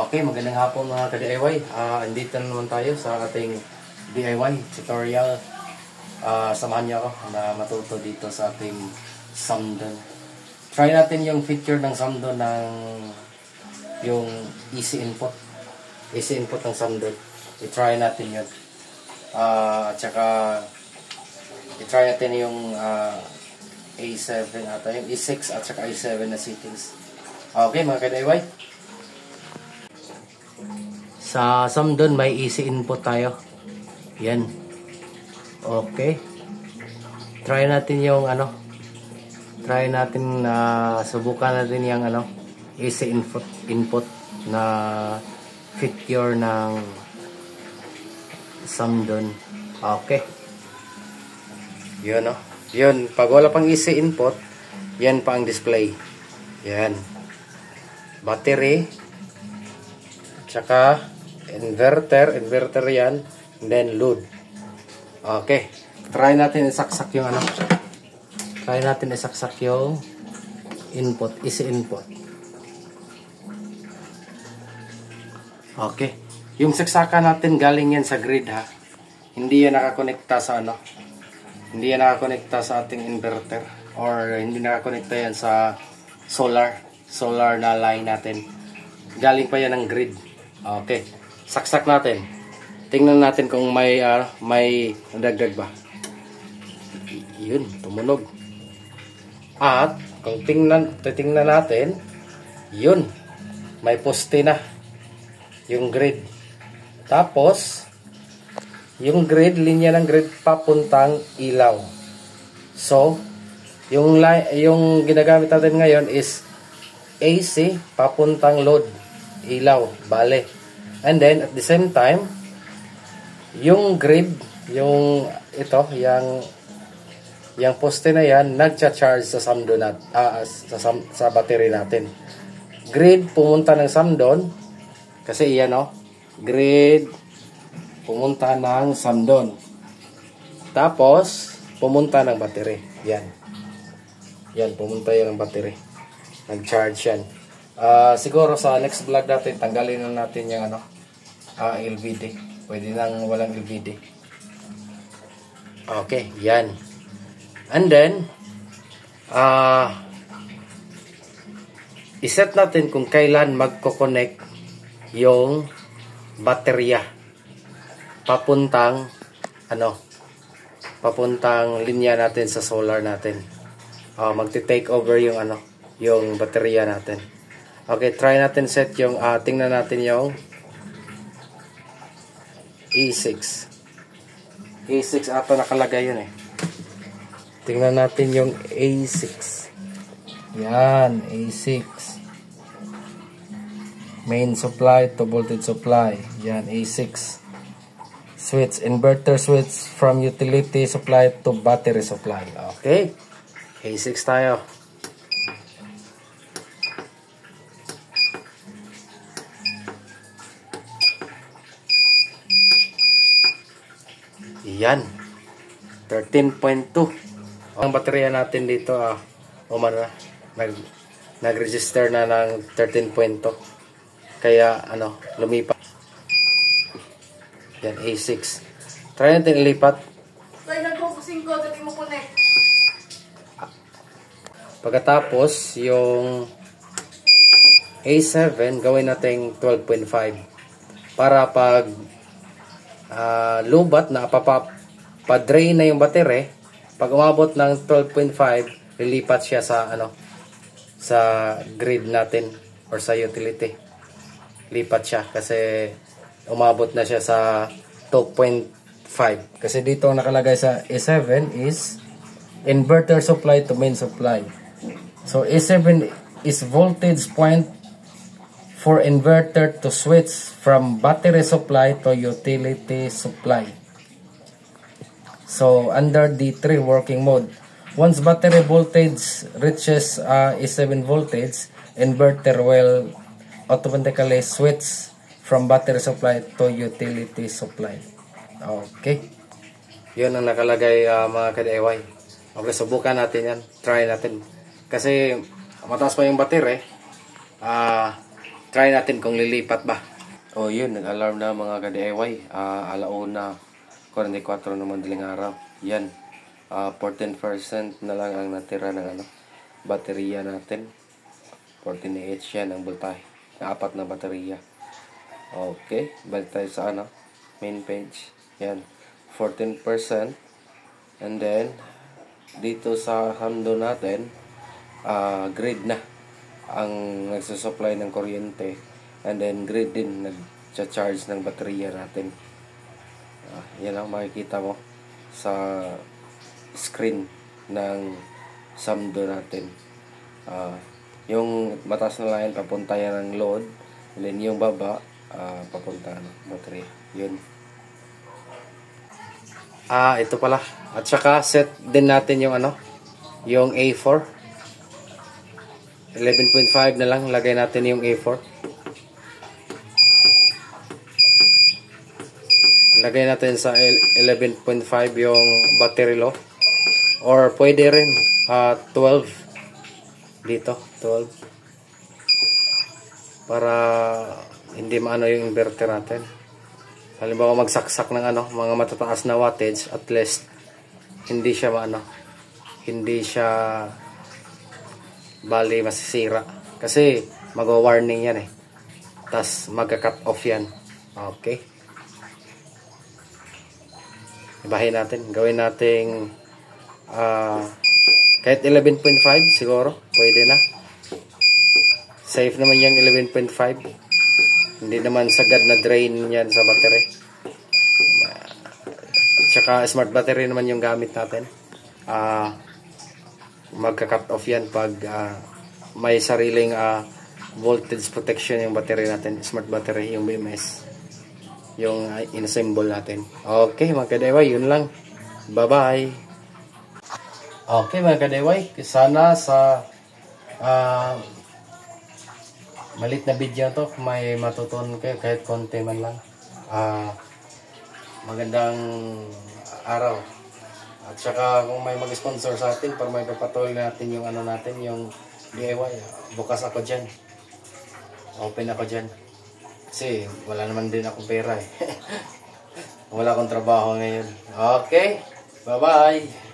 Okay, magandang hapon mga ka-DIY. Andito na naman tayo sa ating DIY tutorial. Samahan niyo ako na matuto dito sa ating Samdon. Try natin yung feature ng Samdon ng yung easy input. Easy input ng Samdon. I-try natin yun. At saka i-try natin yung A7 ata, yung E6 at saka A7 na settings. Okay mga ka-DIY. Sa Samdon may easy input tayo. Yan. Okay. Try natin yung Try natin subukan natin yung easy input na feature ng Samdon. Okay. Yun Yun, pag wala pang easy input, yan pa ang display. Yan. Battery. Tsaka inverter yan, and then load. Okay, try natin isaksak yung Try natin isaksak yung input, easy input. Okay, yung saksakan natin galing yan sa grid ha. Hindi yan nakakonekta sa Hindi yan nakakonekta sa ating inverter or hindi nakakonekta yan sa solar na line natin. Galing pa yan ng grid. Okay. Saksak natin. Tingnan natin kung may nadagdag ba. Yun, tumunog. At kung titingnan natin, yun, may poste na yung grid. Tapos yung grid, linya ng grid papuntang ilaw. So, yung ginagamit natin ngayon is AC papuntang load, ilaw, bale. And then at the same time, yung grid, yung poste na yan, nagcha-charge sa Samdon sa battery natin. Grid pumunta ng Samdon kasi yan grid pumunta ng Samdon. Tapos pumunta ng battery. Yan. Yan, pumunta yan ng battery. Nag-charge yan. Siguro sa next vlog natin, tanggalin na natin yung LVD. Pwede nang walang LVD. Okay, yan. And then, iset natin kung kailan magko-connect yung baterya papuntang papuntang linya natin sa solar natin. Magti-take over yung yung baterya natin. Okay, try natin set yung tingnan natin yung E6. E6 ata nakalagay yun eh. Tingnan natin yung A6. Yan, A6. Main supply to voltage supply. Yan, A6. Switch, inverter switch from utility supply to battery supply. Okay. A6 tayo. Yan. 13.2. Ang baterya natin dito nag-register na ng 13.2. Kaya lumipat. Yan, A6. Try natin ilipat. Pagkatapos, yung A7, gawin natin 12.5. Para pag lubat na pa-drain na yung battery, pag umabot ng 12.5, lilipat siya sa sa grid natin or sa utility. Lipat siya kasi umabot na siya sa 2.5. Kasi dito nakalagay sa A7 is inverter supply to main supply. So A7 is voltage point for inverter to switch from battery supply to utility supply. So under D3 working mode, once battery voltage reaches A7 voltage, inverter will automatically switch from battery supply to utility supply. Okay. Yun ang nakalagay mga ka-DIY. Okay, subukan natin yan. Try natin. Kasi mataas pa yung battery. try natin kung lilipat ba. Oh, yun, nag-alarm na mga ka-DIY. Alauna, 44 na madaling araw. Yan. 14% na lang ang natira ng baterya natin. 14AH yan ang voltahe. 4 na baterya. Okay, balik tayo sa main page. Yan, 14%. And then, dito sa hando natin, grid na ang nagsusupply ng kuryente. And then grid din nag-charge ng baterya natin. Yan ang makikita mo sa screen ng Samdo natin. Yung mataas na line papunta yan ng load, and then yung baba papunta baterya. Yun. Ito pala. At saka set din natin yung yung A4. 11.5 na lang lagay natin yung A4. Lagay natin sa 11.5 yung battery low. Or pwede rin 12. Dito, 12. Para hindi maano yung inverter natin. Halimbawa magsaksak ng mga matataas na wattage, at least hindi siya hindi siya bali masisira. Kasi mag-warning yan tas magka-cut off yan. Okay. Ibahin natin. Gawin nating kahit 11.5 siguro. Pwede na. Safe naman yung 11.5. Hindi naman sagad na drain yan sa battery. Tsaka smart battery naman yung gamit natin. Magka-cut off yan pag may sariling voltage protection yung battery natin. Smart battery, yung BMS. Yung in-assemble natin. Okay mga ka-DIY, yun lang. Bye-bye. Okay mga ka-DIY, sana sa malit na video to may matutunan kayo kahit konti man lang. Magandang araw. At saka kung may mag-sponsor sa atin para may papatuloy natin yung natin, yung DIY, bukas ako dyan. Open ako dyan. Kasi wala naman din akong pera Wala akong trabaho ngayon. Okay, bye-bye.